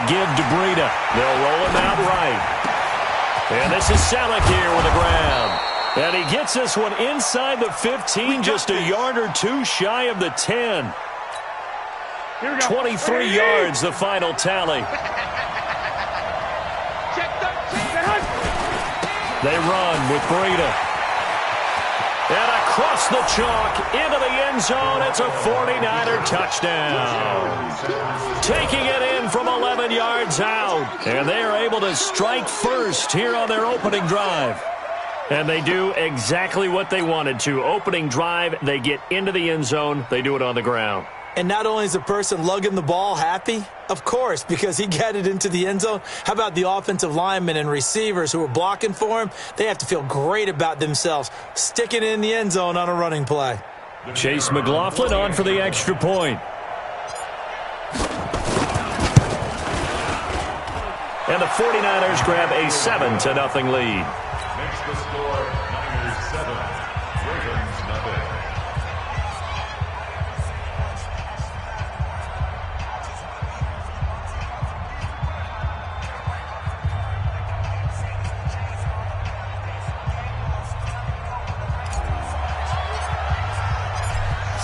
give to Breida. They'll roll him out right. And this is Selleck here with the ground. And he gets this one inside the 15, just a yard or two shy of the 10. 23 yards, the final tally. They run with Breida. And across the chalk, into the end zone, it's a 49er touchdown. Taking it in from 11 yards out. And they are able to strike first here on their opening drive. And they do exactly what they wanted to. Opening drive, they get into the end zone. They do it on the ground. And not only is the person lugging the ball happy, of course, because he got it into the end zone. How about the offensive linemen and receivers who are blocking for him? They have to feel great about themselves, sticking it in the end zone on a running play. Chase McLaughlin on for the extra point. And the 49ers grab a 7-0 lead. Makes the score Niners 7, Ravens nothing.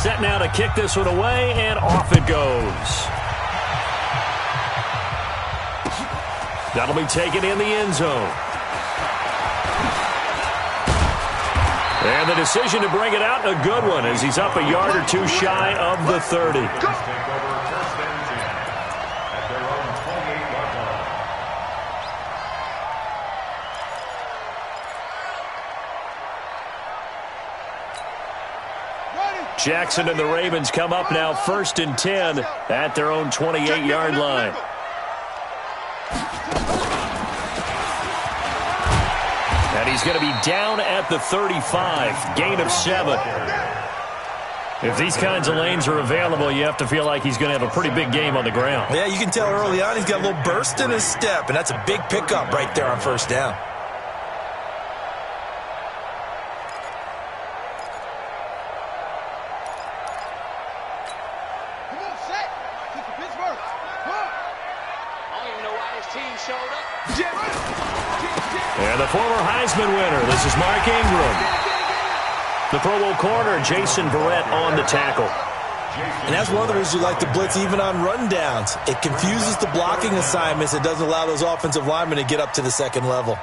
Set now to kick this one away, and off it goes. That'll be taken in the end zone. And the decision to bring it out, a good one, as he's up a yard or two shy of the 30. Jackson and the Ravens come up now 1st and 10 at their own 28-yard line. And he's going to be down at the 35, gain of 7. If these kinds of lanes are available, you have to feel like he's going to have a pretty big game on the ground. Yeah, you can tell early on he's got a little burst in his step, and that's a big pickup right there on 1st down. And the former Heisman winner, this is Mark Ingram. The Pro Bowl corner, Jason Verrett on the tackle. And that's one of the reasons you like to blitz even on rundowns. It confuses the blocking assignments. It doesn't allow those offensive linemen to get up to the second level.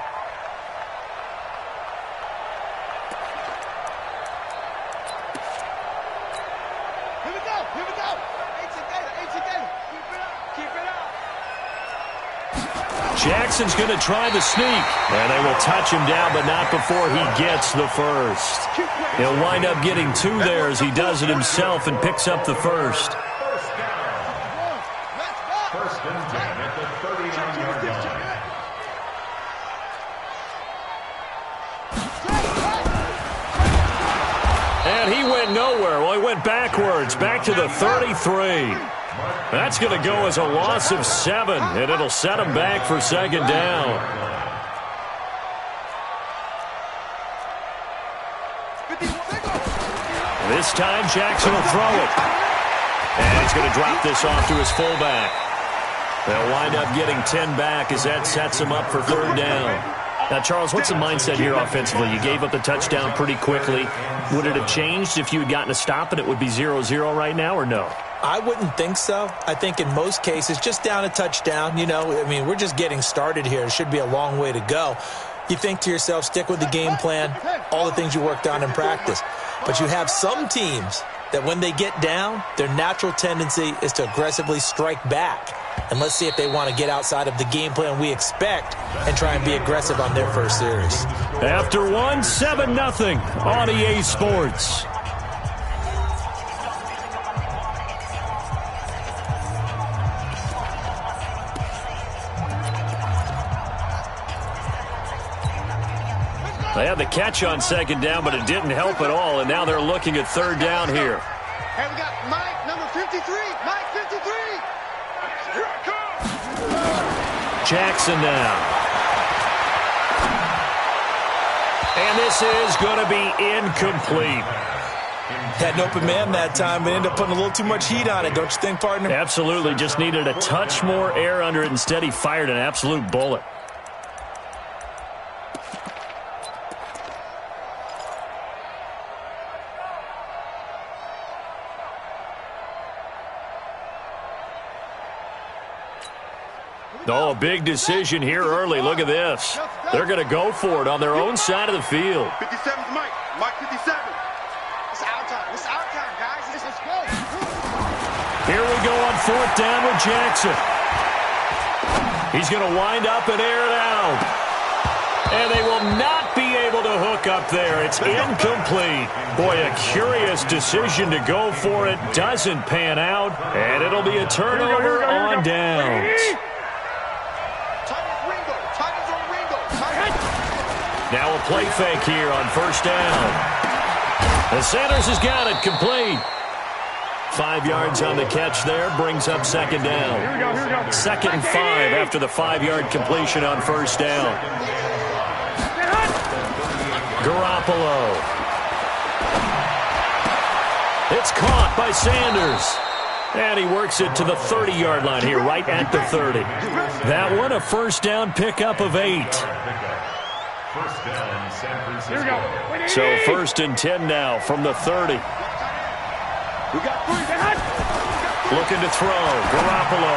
Jackson's going to try the sneak, and they will touch him down, but not before he gets the first. He'll wind up getting 2 there as he does it himself and picks up the first. First and 10 at the 39-yard line. And he went nowhere. Well, he went backwards, back to the 33. That's going to go as a loss of 7, and it'll set him back for 2nd down. This time, Jackson will throw it. And he's going to drop this off to his fullback. They'll wind up getting 10 back as that sets him up for 3rd down. Now, Charles, what's the mindset here offensively? You gave up the touchdown pretty quickly. Would it have changed if you had gotten a stop and it would be 0-0 right now, or no? I wouldn't think so. I think in most cases, just down a touchdown, you know, I mean, we're just getting started here. It should be a long way to go. You think to yourself, stick with the game plan, all the things you worked on in practice. But you have some teams that when they get down, their natural tendency is to aggressively strike back. And let's see if they want to get outside of the game plan we expect and try and be aggressive on their first series. After 1, 7-0 on EA Sports. They had the catch on 2nd down, but it didn't help at all, and now they're looking at 3rd down here. And we got Mike, number 53. Mike, 53. Here I come. Jackson now. And this is going to be incomplete. Had an open man that time, but ended up putting a little too much heat on it, don't you think, partner? Absolutely. Just needed a touch more air under it. Instead, he fired an absolute bullet. Oh, a big decision here early. Look at this. They're going to go for it on their own side of the field. 57's Mike. Mike 57. It's our time. It's our time, guys. Let's go. Here we go on 4th down with Jackson. He's going to wind up and air it out. And they will not be able to hook up there. It's incomplete. Boy, a curious decision to go for it. Doesn't pan out. And it'll be a turnover on downs. Now a play fake here on 1st down. And Sanders has got it complete. 5 yards on the catch there, brings up 2nd down. 2nd and 5 after the 5-yard completion on 1st down. Garoppolo. It's caught by Sanders. And he works it to the 30-yard line here, right at the 30. That one, a 1st down pickup of 8. First down, San Francisco. So 1st and 10 now from the 30. Looking to throw. Garoppolo.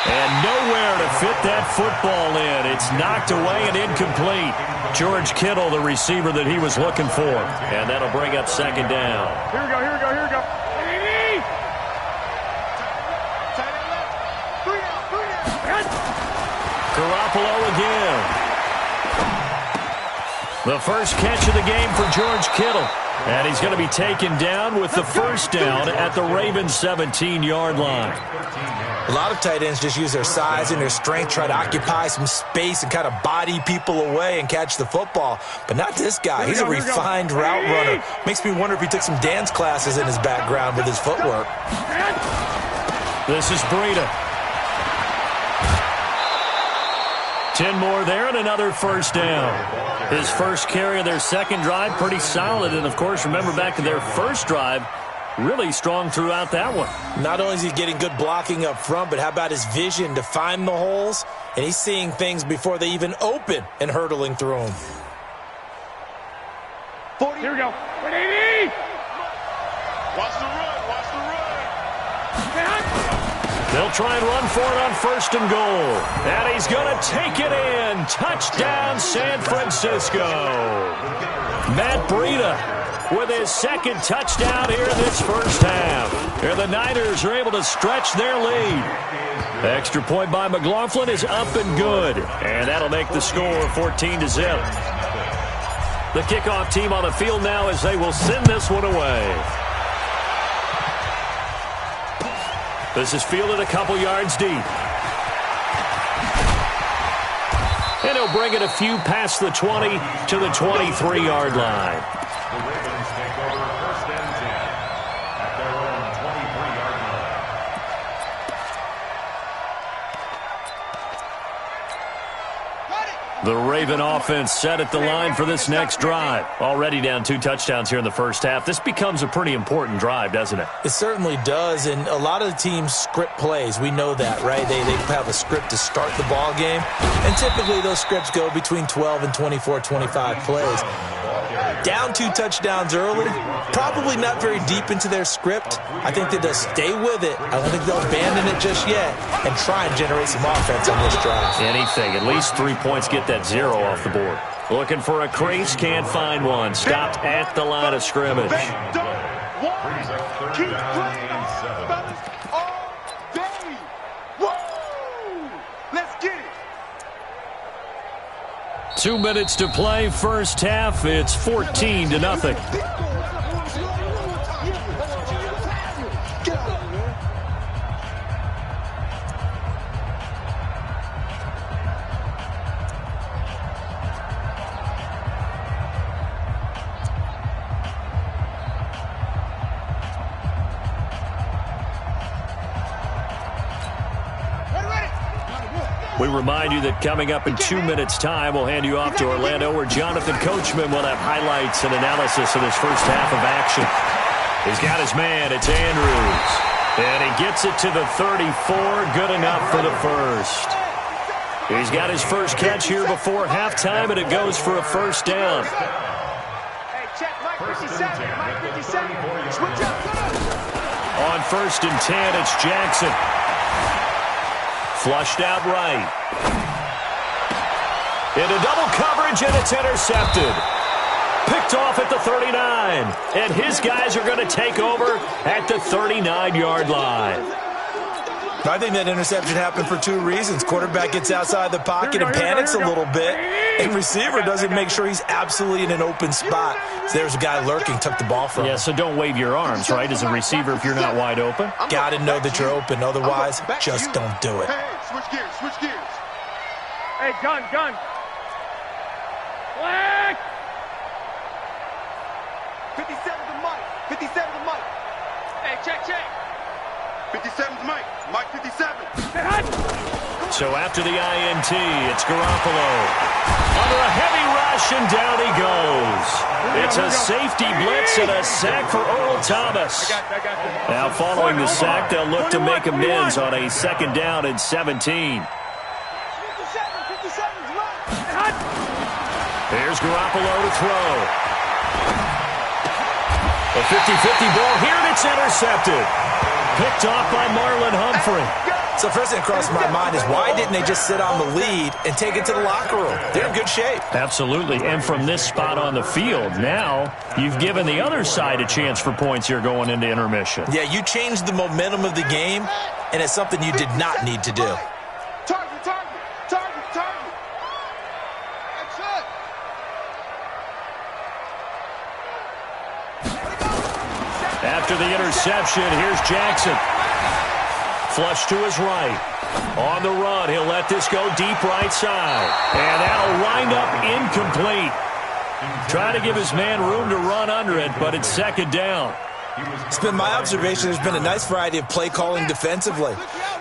And nowhere to fit that football in. It's knocked away and incomplete. George Kittle, the receiver that he was looking for. And that'll bring up 2nd down. Here we go. Garoppolo again. The first catch of the game for George Kittle. And he's going to be taken down with the 1st down at the Ravens' 17-yard line. A lot of tight ends just use their size and their strength, try to occupy some space and kind of body people away and catch the football. But not this guy. He's a refined route runner. Makes me wonder if he took some dance classes in his background with his footwork. This is Breida. 10 more there and another 1st down. His first carry of their 2nd drive, pretty solid. And, of course, remember back to their 1st drive, really strong throughout that one. Not only is he getting good blocking up front, but how about his vision to find the holes? And he's seeing things before they even open and hurdling through them. 40. Here we go. 180. Watch the run. They'll try and run for it on 1st and goal. And he's going to take it in. Touchdown, San Francisco. Matt Breida with his 2nd touchdown here in this 1st half. And the Niners are able to stretch their lead. Extra point by McLaughlin is up and good. And that'll make the score 14-0. The kickoff team on the field now as they will send this one away. This is fielded a couple yards deep. And he'll bring it a few past the 20 to the 23-yard line. The Ravens take over 1st and 10 at their own 23-yard line. The Raven offense set at the line for this next drive. Already down 2 touchdowns here in the 1st half. This becomes a pretty important drive, doesn't it? It certainly does, and a lot of the teams script plays. We know that, right? They have a script to start the ball game, and typically those scripts go between 12 and 24, 25 plays. Down 2 touchdowns early, probably not very deep into their script. I think that they'll stay with it. I don't think they'll abandon it just yet and try and generate some offense on this drive. Anything, at least 3 points, get that 0 off the board. Looking for a crease, can't find one. Stopped at the line of scrimmage. Keep playing, fellas, all day. Woo! Let's get it. 2 minutes to play, 1st half. It's 14-0. We remind you that coming up in 2 minutes' time, we'll hand you off to Orlando, where Jonathan Coachman will have highlights and analysis of this first half of action. He's got his man. It's Andrews. And he gets it to the 34. Good enough for the first. He's got his first catch here before halftime, and it goes for a first down. Hey, check Mike 57. Mike 57. Switch up. On 1st and 10, it's Jackson. Flushed out right. Into double coverage, and it's intercepted. Picked off at the 39. And his guys are going to take over at the 39-yard line. I think that interception happened for 2 reasons. Quarterback gets outside the pocket and panics a little bit. And receiver doesn't make sure he's absolutely in an open spot. So there's a guy lurking, took the ball from him. Yeah, so don't wave your arms, right, as a receiver if you're not wide open. Got to know that you're open. Otherwise, just don't do it. Hey, switch gears, switch gears. Hey, gun. Flag! 57 to Mike. 57 to Mike. Hey, check. 57 to Mike. Mike 57. So after the INT, it's Garoppolo. Under a heavy rush, and down he goes. It's a safety blitz and a sack for Earl Thomas. Now following the sack, they'll look to make amends on a 2nd down and 17. 57 to Mike. Here's Garoppolo to throw. A 50-50 ball here, and it's intercepted. Picked off by Marlon Humphrey. So first thing that crossed my mind is why didn't they just sit on the lead and take it to the locker room? They're in good shape. Absolutely, and from this spot on the field, now you've given the other side a chance for points here going into intermission. Yeah, you changed the momentum of the game, and it's something you did not need to do. Target. That's it. After the interception, here's Jackson. Flush to his right. On the run, he'll let this go deep right side. And that'll wind up incomplete. Trying to give his man room to run under it, but it's 2nd down. It's been my observation there's been a nice variety of play calling defensively.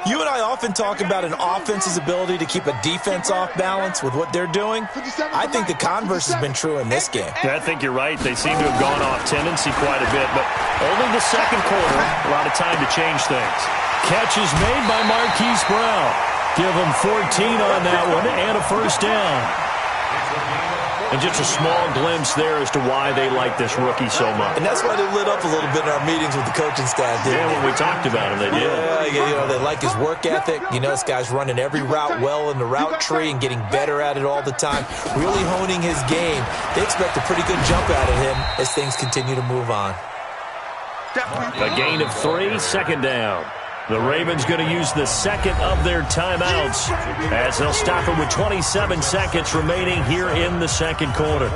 You and I often talk about an offense's ability to keep a defense off balance with what they're doing. I think the converse has been true in this game. Yeah, I think you're right. They seem to have gone off tendency quite a bit, but only the 2nd quarter. A lot of time to change things. Catch is made by Marquise Brown. Give him 14 on that one and a first down. And just a small glimpse there as to why they like this rookie so much. And that's why they lit up a little bit in our meetings with the coaching staff, didn't when we talked about him, they did. Yeah, they like his work ethic. You know, this guy's running every route well in the route tree and getting better at it all the time, really honing his game. They expect a pretty good jump out of him as things continue to move on. A gain of 3, 2nd down. The Ravens going to use the 2nd of their timeouts as they'll stop it with 27 seconds remaining here in the 2nd quarter.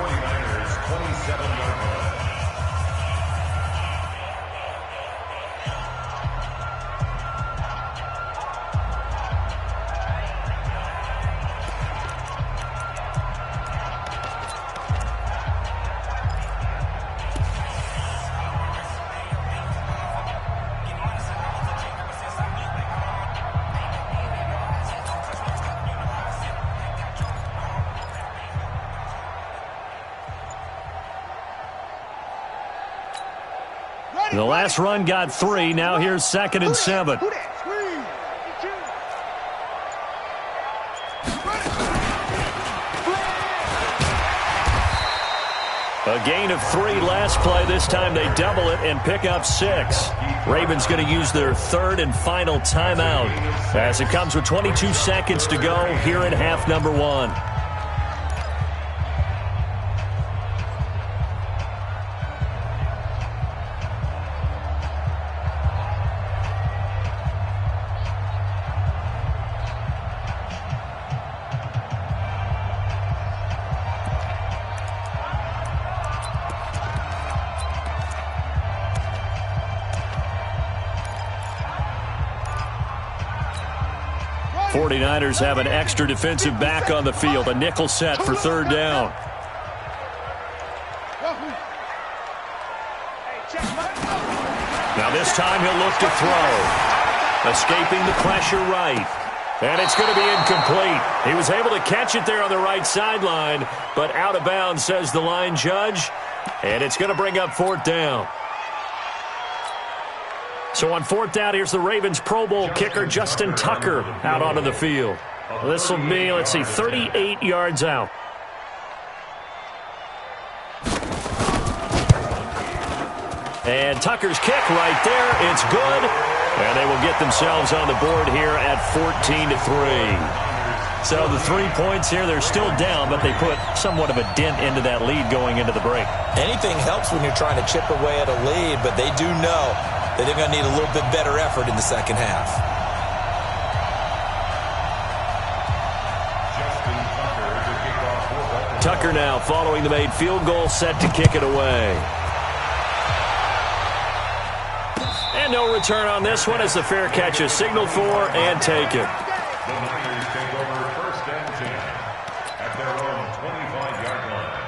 The last run got 3. Now here's 2nd and 7. A gain of 3 last play. This time they double it and pick up 6. Ravens going to use their 3rd and final timeout as it comes with 22 seconds to go here in half number 1. The 49ers have an extra defensive back on the field, a nickel set for 3rd down. Now this time he'll look to throw. Escaping the pressure right. And it's going to be incomplete. He was able to catch it there on the right sideline, but out of bounds, says the line judge. And it's going to bring up 4th down. So on 4th down, here's the Ravens Pro Bowl kicker, Justin Tucker, out onto the field. This will be, 38 yards out. And Tucker's kick right there. It's good. And they will get themselves on the board here at 14-3. So the 3 points here, they're still down, but they put somewhat of a dent into that lead going into the break. Anything helps when you're trying to chip away at a lead, but they do know that they're going to need a little bit better effort in the second half. Tucker now following the made field goal, set to kick it away. And no return on this one as the fair catch is signaled for and taken. The Niners take over 1st and 10 at their own 25-yard line.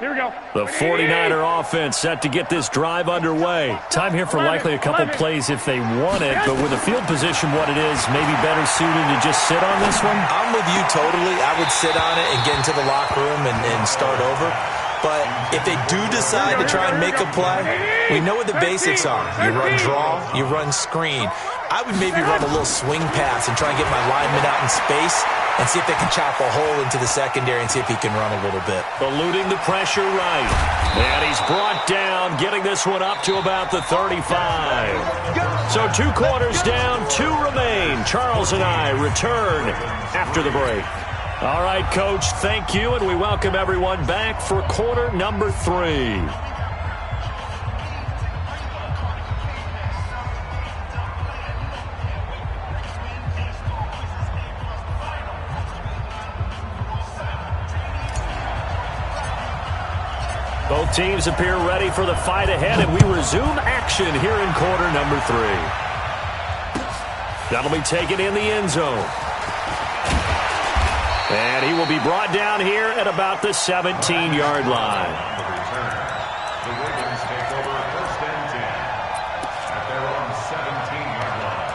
Here we go. The 49er offense set to get this drive underway. Time here for likely a couple plays if they want it, but with the field position what it is, maybe better suited to just sit on this one? I'm with you totally. I would sit on it and get into the locker room and start over. But if they do decide to try and make a play, we know what the basics are. You run draw, you run screen. I would maybe run a little swing pass and try and get my lineman out in space and see if they can chop a hole into the secondary and see if he can run a little bit. Eluding the pressure right. And he's brought down, getting this one up to about the 35. So 2 quarters down, 2 remain. Charles and I return after the break. All right, Coach, thank you, and we welcome everyone back for quarter number 3. Both teams appear ready for the fight ahead, and we resume action here in quarter number 3. That'll be taken in the end zone. And he will be brought down here at about the 17-yard line. The Ravens take over 1st and 10 at their own 17-yard line.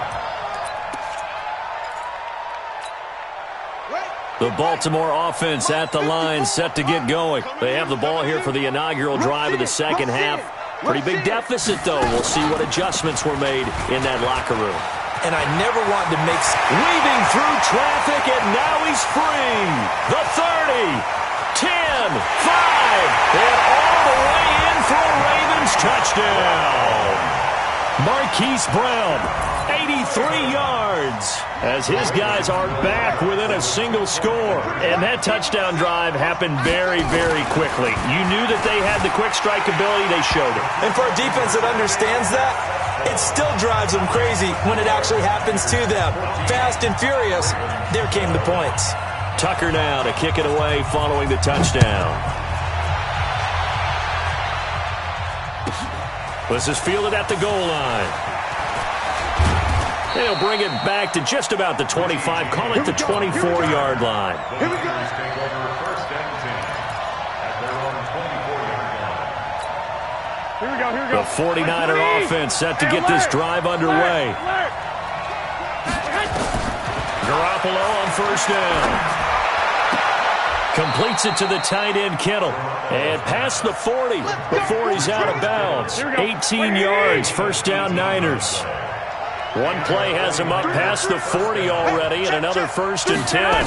The Baltimore offense at the line, set to get going. They have the ball here for the inaugural drive of the second half. Pretty big deficit, though. We'll see what adjustments were made in that locker room. And I never wanted to make... Weaving through traffic, and now he's free. The 30, 10, 5, and all the way in for a Ravens touchdown. Marquise Brown, 83 yards, as his guys are back within a single score. And that touchdown drive happened very, very quickly. You knew that they had the quick strike ability. They showed it. And for a defense that understands that, it still drives them crazy when it actually happens to them. Fast and furious, there came the points. Tucker now to kick it away following the touchdown. This is fielded at the goal line. They'll bring it back to just about the 25, call it the 24-yard line. The Niners take over 1st and 10 at their own 24-yard line. Here we go, here we go. The 49er offense set to get this drive underway. Garoppolo on 1st down. Completes it to the tight end, Kittle. And past the 40 before he's out of bounds. 18 yards, 1st down Niners. One play has him up past the 40 already, and another 1st and 10.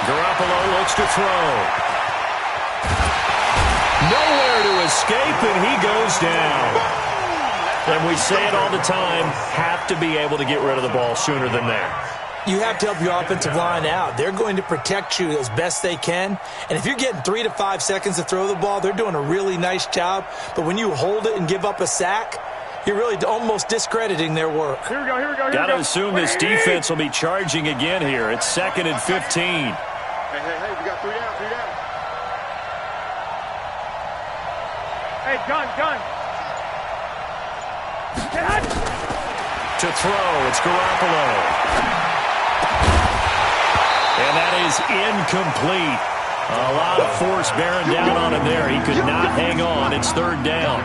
Garoppolo looks to throw. Nowhere to escape, and he goes down. And we say it all the time, have to be able to get rid of the ball sooner than that. You have to help your offensive line out. They're going to protect you as best they can. And if you're getting 3 to 5 seconds to throw the ball, they're doing a really nice job. But when you hold it and give up a sack, you're really almost discrediting their work. Here we go, here we go, here we go. Got to assume this defense will be charging again here. It's 2nd and 15. Hey, we got 3 down, 3 down. Hey, gun. To throw, it's Garoppolo. And that is incomplete. A lot of force bearing down on him there. He could not hang on. It's third down.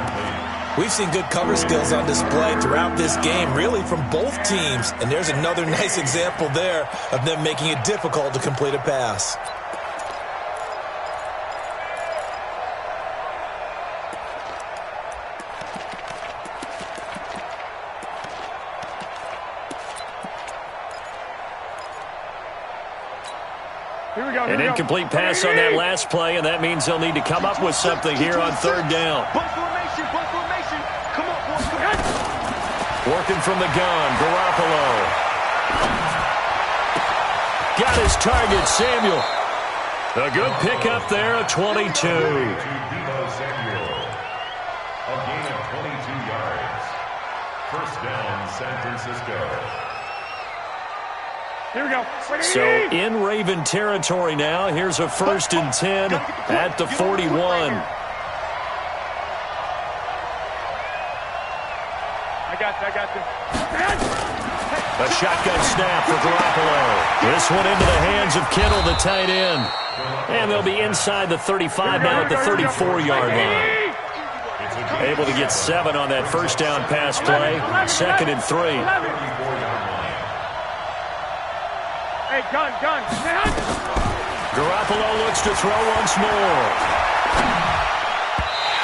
We've seen good cover skills on display throughout this game, really from both teams. And there's another nice example there of them making it difficult to complete a pass. An incomplete pass on that last play, and that means they'll need to come up with something here on third down. Working from the gun, Garoppolo. Got his target, Samuel. A good pickup there, a 22. A gain of 22 yards. First down, San Francisco. Here we go. So in Raven territory now. Here's a 1st and 10 at the 41. I got you. A shotgun snap for Garoppolo. This one into the hands of Kittle, the tight end. And they'll be inside the 35 now at the 34-yard line. Able to get 7 on that first down pass play. 2nd and 3. Hey, gun. Garoppolo looks to throw once more.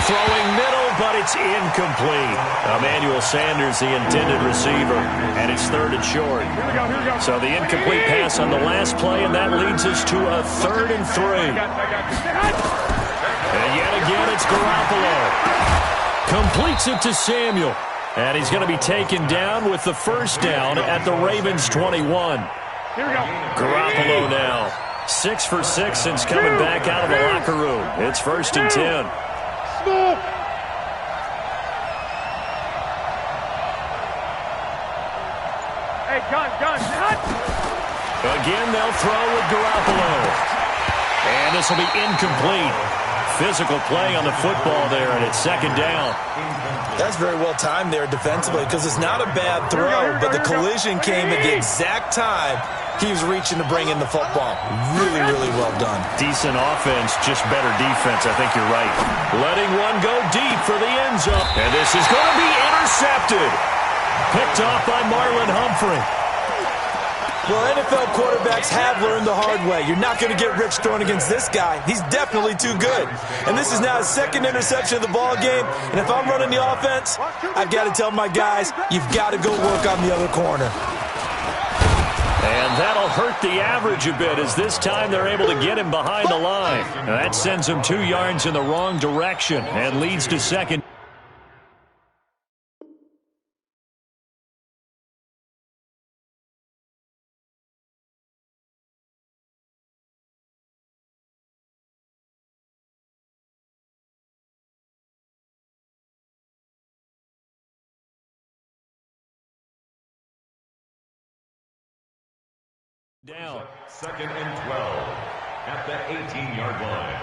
Throwing middle, but it's incomplete. Emmanuel Sanders, the intended receiver, and it's 3rd and short. Here we go. So the incomplete pass on the last play, and that leads us to a 3rd and 3. I got you. And yet again, it's Garoppolo. Completes it to Samuel. And he's going to be taken down with the first down at the Ravens' 21. Here we go. Garoppolo now. 6 for 6 since coming back out of the locker room. It's 1st and 10. Hey, gun. Again, they'll throw with Garoppolo. And this will be incomplete. Physical play on the football there, and it's 2nd down. That's very well timed there defensively because it's not a bad throw, but the collision came at the exact time he was reaching to bring in the football. Really, really well done. Decent offense, just better defense. I think you're right. Letting one go deep for the end zone. And this is going to be intercepted. Picked off by Marlon Humphrey. Well, NFL quarterbacks have learned the hard way. You're not going to get rich throwing against this guy. He's definitely too good. And this is now his 2nd interception of the ball game. And if I'm running the offense, I've got to tell my guys, you've got to go work on the other corner. And that'll hurt the average a bit as this time they're able to get him behind the line. Now that sends him 2 yards in the wrong direction and leads to 2nd. Down. 2nd and 12 at the 18-yard line.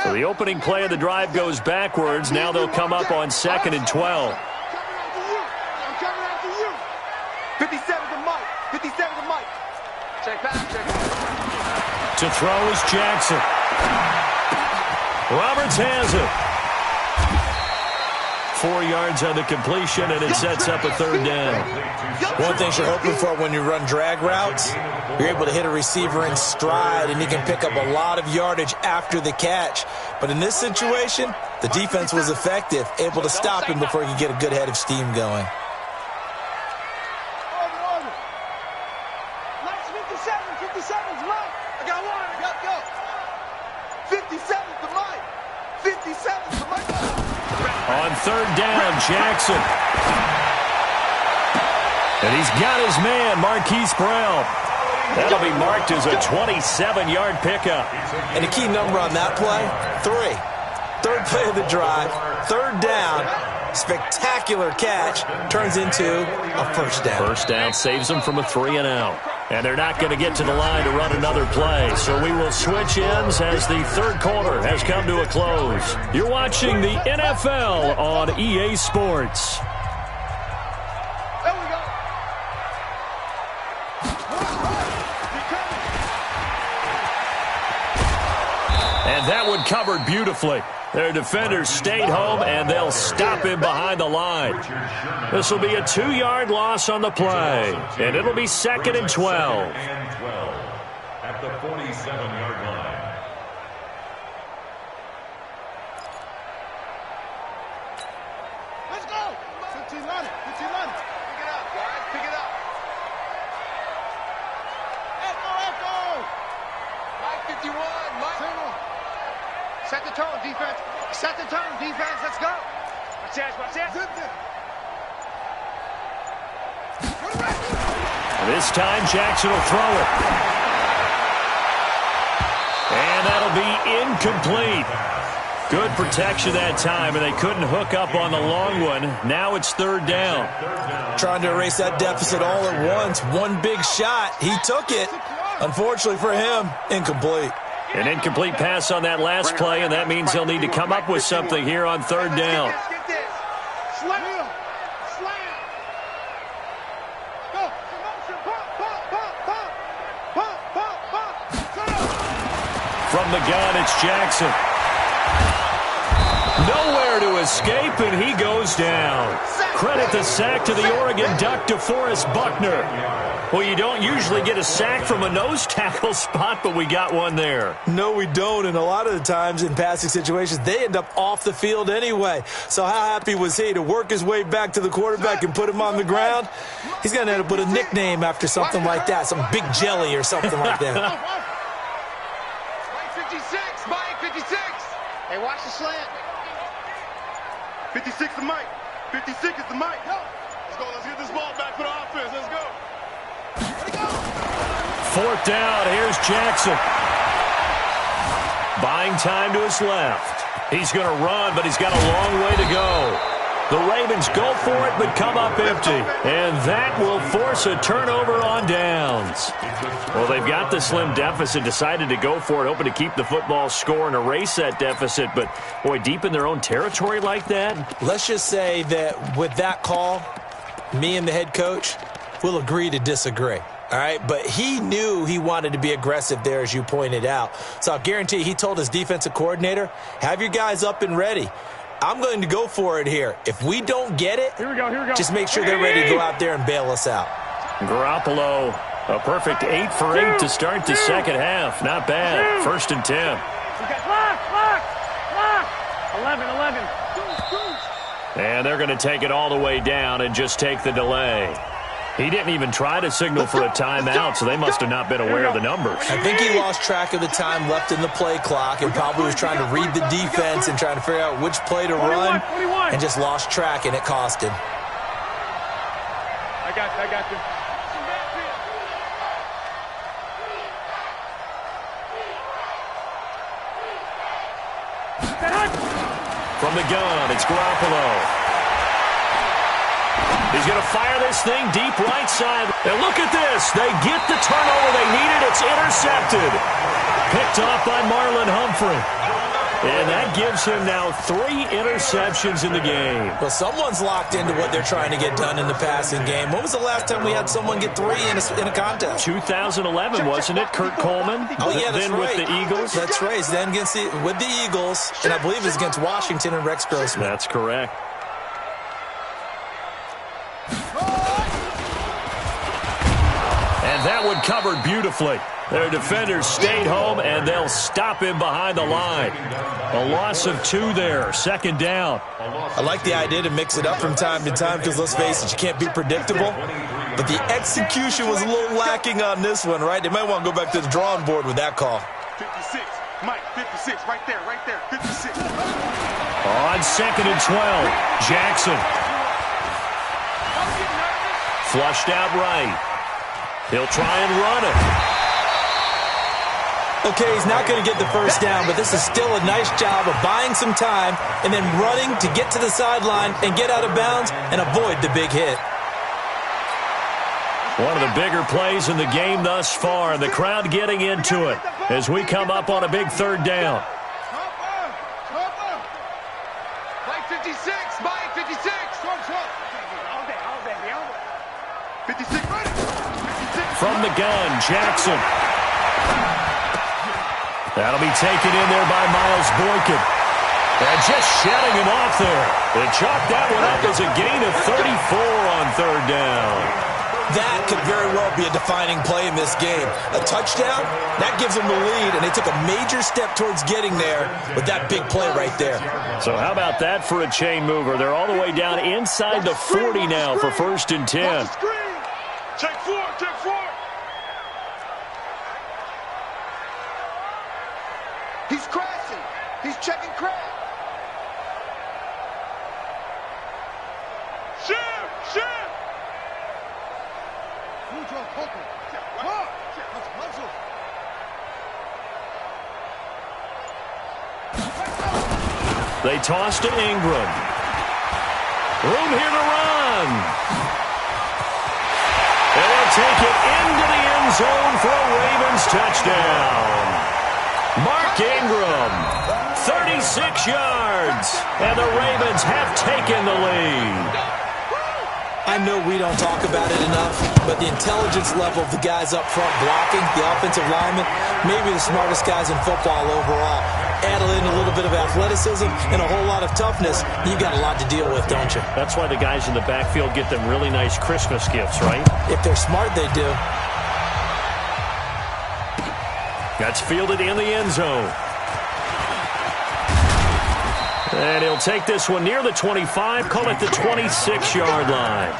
So the opening play of the drive goes backwards. Now they'll come up on 2nd and 12. I'm coming after you. 57 to Mike. 57 to Mike. Check back. To throw is Jackson. Roberts has it. 4 yards on the completion, and it sets up a 3rd down. One thing you're hoping for when you run drag routes, you're able to hit a receiver in stride, and he can pick up a lot of yardage after the catch. But in this situation, the defense was effective, able to stop him before he could get a good head of steam going. Order. 57's Mike. I got one. I got go. 57's to Mike. 57's to Mike. On 3rd down, Jackson. And he's got his man, Marquise Brown. That'll be marked as a 27-yard pickup. And a key number on that play, 3. 3rd play of the drive, 3rd down, spectacular catch, turns into a 1st down. 1st down saves him from a 3-and-out. And they're not going to get to the line to run another play. So we will switch ends as the third quarter has come to a close. You're watching the NFL on EA Sports. There we go. And that one covered beautifully. Their defenders stayed home, and they'll stop him behind the line. This will be a 2-yard loss on the play, and it'll be 2nd and 12. At the 47-yard line. Let's go. 15 line it. 15 line it. Pick it up, guys. Pick it up. Echo. Mike 51. Mike. Set the tone, defense. Set the tone, defense. Let's go. Watch that. Watch that. This time, Jackson will throw it. And that'll be incomplete. Good protection that time, and they couldn't hook up on the long one. Now it's 3rd down. Trying to erase that deficit all at once. One big shot. He took it. Unfortunately for him, incomplete. An incomplete pass on that last play, and that means he'll need to come up with something here on 3rd down. Get this. Slam. Slam. Go. Pop. From the gun, it's Jackson. Nowhere to escape, and he goes down. Credit the sack to the Oregon Duck, DeForest Buckner. Well, you don't usually get a sack from a nose tackle spot, but we got one there. No, we don't, and a lot of the times in passing situations, they end up off the field anyway. So how happy was he to work his way back to the quarterback and put him on the ground? He's going to end up with a nickname after something like that, some Big Jelly or something like that. Mike 56. Mike 56. Hey, watch the slant. 56 to Mike. 56 is the Mike. Let's go. Let's get this ball back for the offense. Let's go. 4th down. Here's Jackson. Buying time to his left. He's going to run, but he's got a long way to go. The Ravens go for it, but come up empty. And that will force a turnover on downs. Well, they've got the slim deficit, decided to go for it, hoping to keep the football score and erase that deficit. But, boy, deep in their own territory like that. Let's just say that with that call, me and the head coach will agree to disagree. All right, but he knew he wanted to be aggressive there, as you pointed out. So I'll guarantee he told his defensive coordinator, have your guys up and ready. I'm going to go for it here. If we don't get it, Here we go. just make sure they're ready to go out there and bail us out. Garoppolo, a perfect 8 for 8 to start the second half. Not bad. 1st and 10. We got lock. 11. And they're going to take it all the way down and just take the delay. He didn't even try to signal for a timeout, so they must have not been aware of the numbers. I think he lost track of the time left in the play clock and probably was trying to read the defense and trying to figure out which play to run 21. and just lost track, and it cost him. I got you. From the gun, it's Garoppolo. He's going to fire this thing deep right side. And look at this. They get the turnover they needed. It's intercepted. Picked off by Marlon Humphrey. And that gives him now 3 interceptions in the game. Well, someone's locked into what they're trying to get done in the passing game. When was the last time we had someone get 3 in a contest? 2011, wasn't it? Kurt Coleman? Oh, yeah, that's then right. with the Eagles? That's right. Then with the Eagles, and I believe it's against Washington and Rex Grossman. That's correct. And that one covered beautifully. Their defenders stayed home, and they'll stop him behind the line. A loss of 2 there, 2nd down. I like the idea to mix it up from time to time because, let's face it, you can't be predictable. But the execution was a little lacking on this one, right? They might want to go back to the drawing board with that call. 56. Mike, 56. Right there. 56. On 2nd and 12, Jackson. Flushed out right. He'll try and run it. Okay, he's not going to get the first down, but this is still a nice job of buying some time and then running to get to the sideline and get out of bounds and avoid the big hit. One of the bigger plays in the game thus far. The crowd getting into it as we come up on a big third down. Mike 56, Mike 56. 56 ready. 56. From the gun, Jackson. That'll be taken in there by Miles Boykin. And just shutting him off there. They chalked that one up as a gain of 34 on third down. That could very well be a defining play in this game. A touchdown, that gives them the lead, and they took a major step towards getting there with that big play right there. So how about that for a chain mover? They're all the way down inside the 40 now for 1st and 10. Check 4, check 4. He's crashing. He's checking crash. Shift. They toss to Ingram. Room here to run. And they'll take it into the end zone for a Ravens touchdown. Mark Ingram, 36 yards. And the Ravens have taken the lead. I know we don't talk about it enough, but the intelligence level of the guys up front blocking, the offensive linemen, maybe the smartest guys in football overall. Add in a little bit of athleticism and a whole lot of toughness, you've got a lot to deal with, don't you? That's why the guys in the backfield get them really nice Christmas gifts, right? If they're smart, they do. That's fielded in the end zone. And he'll take this one near the 25, call it the 26-yard line.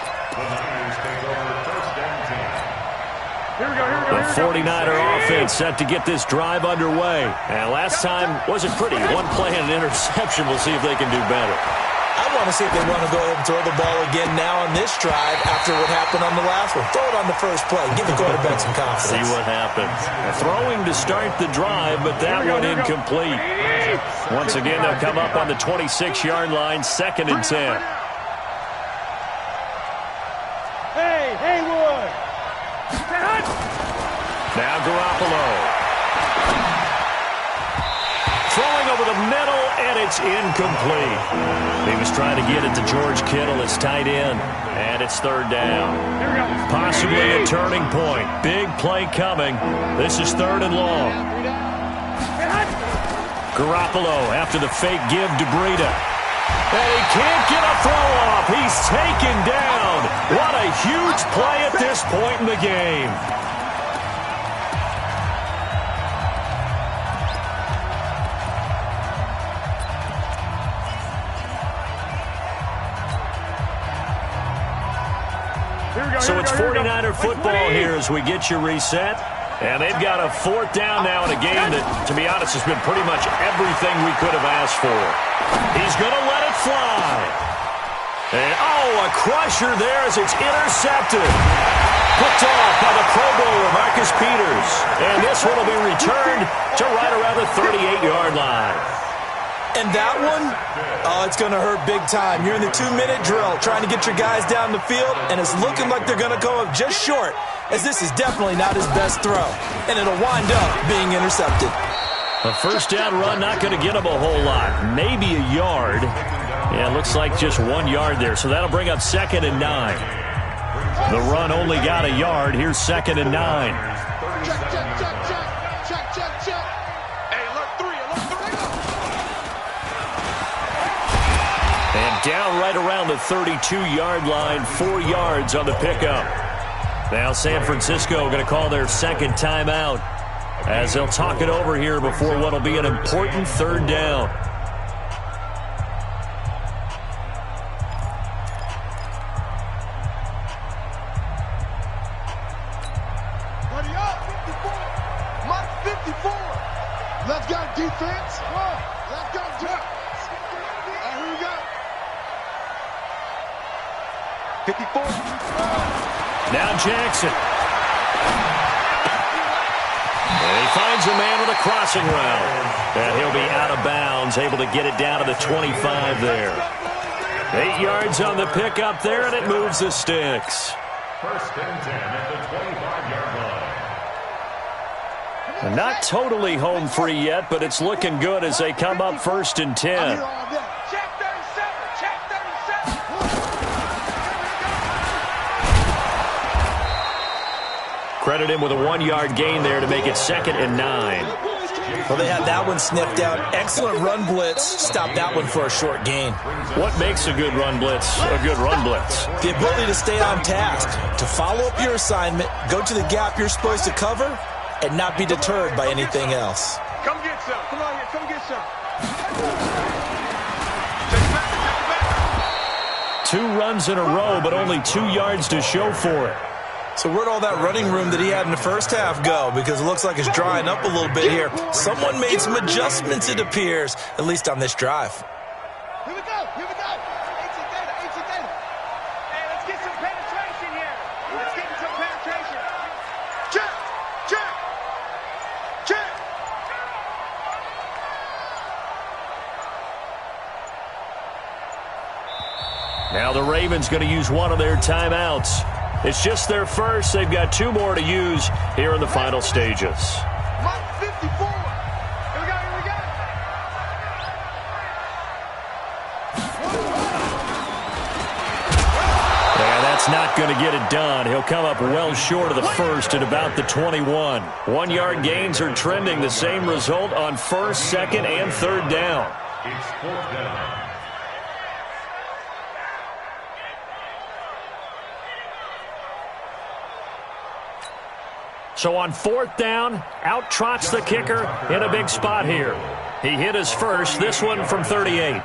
The 49er offense set to get this drive underway. And last time wasn't pretty. One play and an interception. We'll see if they can do better. I want to see if they want to go ahead and throw the ball again now on this drive after what happened on the last one. Throw it on the first play. Give the quarterback some confidence. See what happens. Throwing to start the drive, but that one incomplete. Once again, they'll come up on the 26-yard line, 2nd and 10. Hey, Haywood! Now Garoppolo. Throwing over the middle, and it's incomplete. He was trying to get it to George Kittle, his tight end, and it's 3rd down. Possibly a turning point. Big play coming. This is 3rd and long. Garoppolo after the fake give to Breida. And he can't get a throw off. He's taken down. What a huge play at this point in the game. So it's 49er football here as we get you reset. And they've got a 4th down now in a game that, to be honest, has been pretty much everything we could have asked for. He's going to let it fly. And, a crusher there as it's intercepted. Picked off by the Pro Bowler, Marcus Peters. And this one will be returned to right around the 38-yard line. And that one, it's going to hurt big time. You're in the 2-minute drill trying to get your guys down the field, and it's looking like they're going to come up just short, as this is definitely not his best throw. And it'll wind up being intercepted. A 1st down run, not going to get him a whole lot. Maybe a yard. Yeah, it looks like just 1 yard there. So that'll bring up 2nd and 9. The run only got a yard. Here's 2nd and 9. Check. Hey, alert 3. And down right around the 32-yard line, 4 yards on the pickup. Now San Francisco going to call their 2nd timeout as they'll talk it over here before what will be an important 3rd down. Buddy up, 54. Mike 54. Let's go, defense. Let's go, Jack. Here we go. 54. Now Jackson. And he finds a man with a crossing route. And he'll be out of bounds, able to get it down to the 25 there. 8 yards on the pickup there, and it moves the sticks. First and 10 at the 25-yard line. Not totally home free yet, but it's looking good as they come up first and 10. Check 37. Check 37. Credit him with a 1-yard gain there to make it 2nd and 9. Well, they had that one sniffed out. Excellent run blitz. Stop that one for a short gain. What makes a good run blitz a good run blitz? The ability to stay on task, to follow up your assignment, go to the gap you're supposed to cover, and not be deterred by anything else. Come get some. Come on here. Come get some. Check 2 runs in a row, but only 2 yards to show for it. So where'd all that running room that he had in the first half go? Because it looks like it's drying up a little bit here. Someone made some adjustments, it appears, at least on this drive. Here we go. Here we go. Ancient data. Ancient data. Hey, let's get some penetration here. Let's get some penetration. Check. Check. Check. Now the Ravens going to use one of their timeouts. It's just their first. They've got 2 more to use here in the final stages. Mike 54. Here we go. Here we go. And that's not going to get it done. He'll come up well short of the first at about the 21. 1-yard gains are trending the same result on 1st, 2nd, and 3rd down. It's 4th down. So on 4th down, out trots the kicker in a big spot here. He hit his first, this one from 38.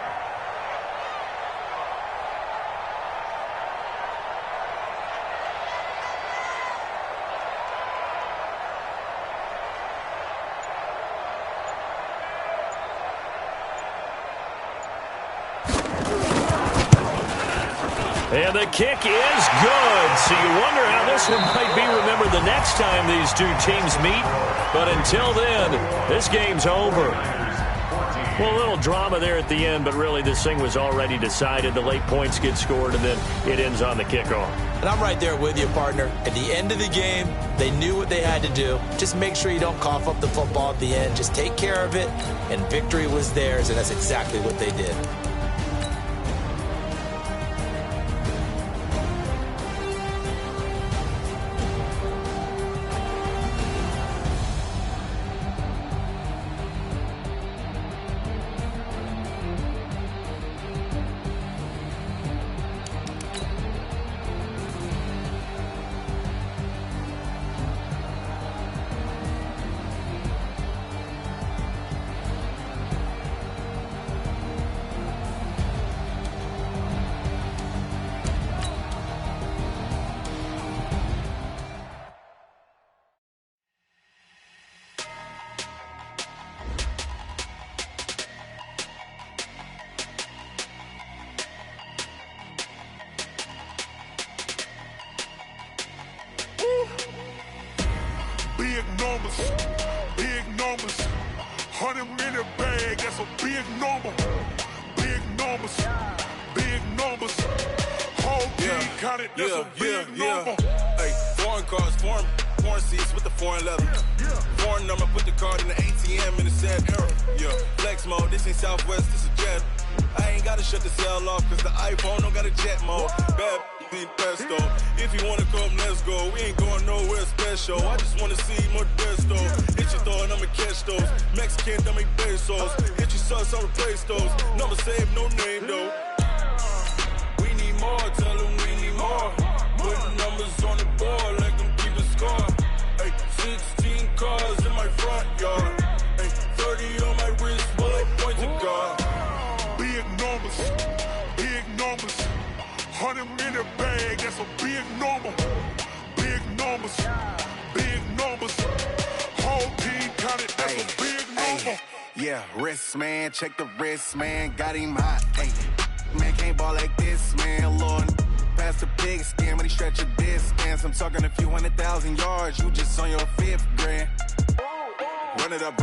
And the kick is good. So you wonder how this one might be remembered the next time these 2 teams meet. But until then, this game's over. Well, a little drama there at the end, but really this thing was already decided. The late points get scored, and then it ends on the kickoff. And I'm right there with you, partner. At the end of the game, they knew what they had to do. Just make sure you don't cough up the football at the end. Just take care of it, and victory was theirs, and that's exactly what they did. Big numbers, 100 in a bag, that's a big number. Big numbers, whole team counted, that's a big number. Hey, foreign cars, foreign seats with the foreign leather. Foreign number, put the card in the ATM in the sad era. Yeah, flex mode, this ain't Southwest, this a jet. I ain't gotta shut the cell off, cause the iPhone don't got a jet mode. Bad pesto. If you wanna come, let's go. We ain't going nowhere special. I just wanna see more pesto. Hit your thought, I'ma catch those. Mexican, dummy pesos. Hit your sauce, I'll replace those. Number saved, no name though. We need more, tell them we need more. Putting numbers on the board like them keeping score. Hey, 16 cars in my front yard. Hey, 30 on my wrist while I point to God. Big numbers, 100 in a bag, that's a big number. Big numbers, whole team counted, that's a big number. Yeah, wrist man, check the wrist man, got him hot. Hey, man can't ball like this, man. Lord, past the pig skin, but he stretch a distance. I'm talking a few 100,000 yards, you just on your 5th grand. Run it up.